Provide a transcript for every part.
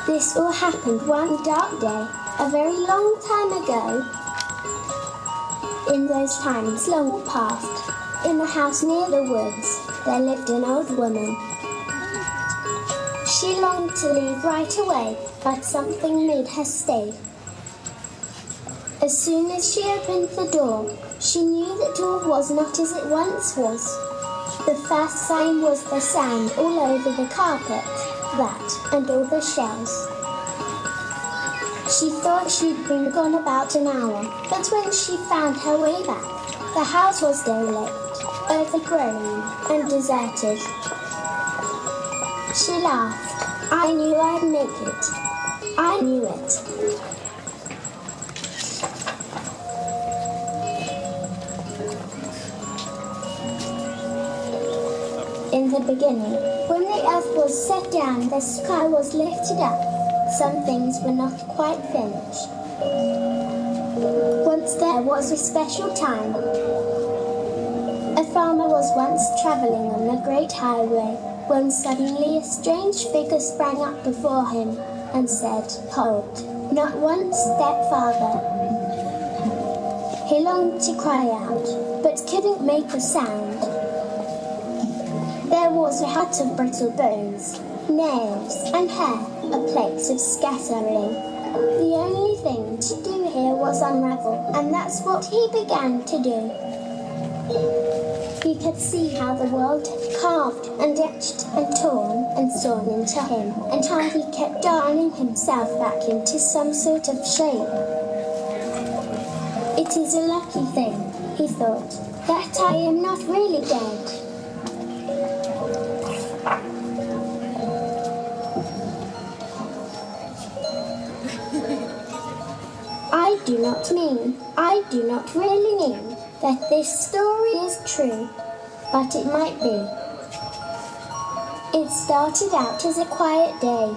This all happened one dark day, a very long time ago. In those times long past, in a house near the woods, there lived an old woman. She longed to leave right away, but something made her stay. As soon as she opened the door, she knew that all was not as it once was. The first sign was the sand all over the carpet, that and all the shells. She thought she'd been gone about an hour, but when she found her way back, the house was derelict, overgrown and deserted. She laughed. I knew I'd make it. I knew it. In the beginning, when the earth was set down, the sky was lifted up. Some things were not quite finished. Once there was a special time. A farmer was once travelling on the great highway when suddenly a strange figure sprang up before him and said, "Halt, not one step farther." He longed to cry out, but couldn't make a sound. There was a hut of brittle bones, nails and hair, a place of scattering. The only thing to do here was unravel, and that's what he began to do. He could see how the world had carved and etched and torn and sawn into him, and how he kept darning himself back into some sort of shape. It is a lucky thing, he thought, that I am not really dead. I do not really mean that this story is true, but it might be. It started out as a quiet day,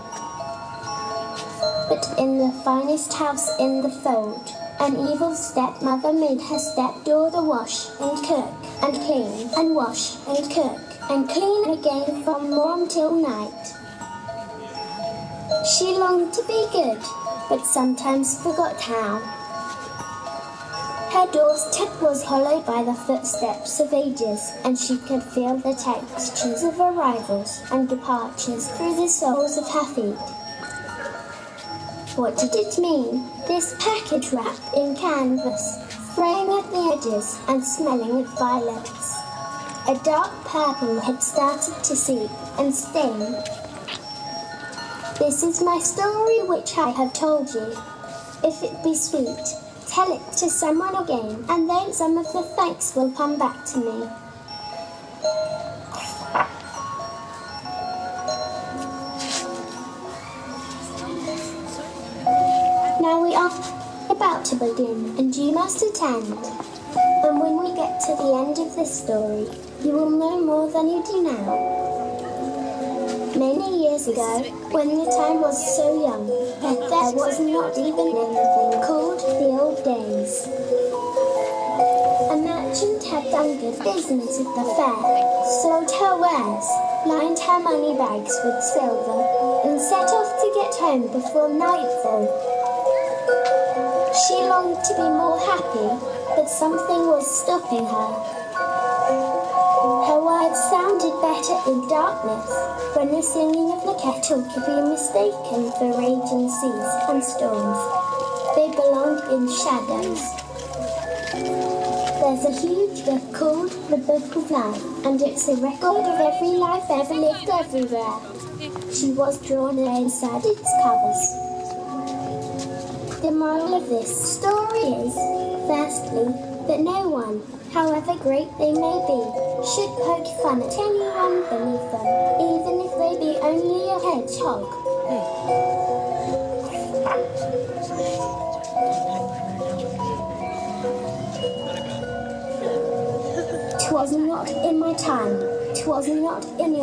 but in the finest house in the fold, an evil stepmother made her stepdaughter wash and cook and clean and wash and cook and clean again from morn till night. She longed to be good, but sometimes forgot how. Her doorstep was hollowed by the footsteps of ages, and she could feel the textures of arrivals and departures through the soles of her feet. What did it mean, this package wrapped in canvas, fraying at the edges and smelling of violets? A dark purple had started to seep and stain. This is my story which I have told you. If it be sweet, tell it to someone again, and then some of the thanks will come back to me. Now we are about to begin, and you must attend. And when we get to the end of this story, you will know more than you do now. Many years ago, when the time was so young, that there was not even anything called the old days. A merchant had done good business at the fair, sold her wares, lined her money bags with silver, and set off to get home before nightfall. She longed to be more happy, but something was stopping her. Her words sounded better in darkness, when the singing of the kettle could be mistaken for raging seas and storms. They belonged in shadows. There's a huge book called The Book of Life, and it's a record of every life ever lived everywhere. She was drawn inside its covers. The moral of this story is, firstly, that no one, however great they may be, should poke fun at anyone beneath them, even if they be only a hedgehog. 'Twas not in my time, 'twas not in your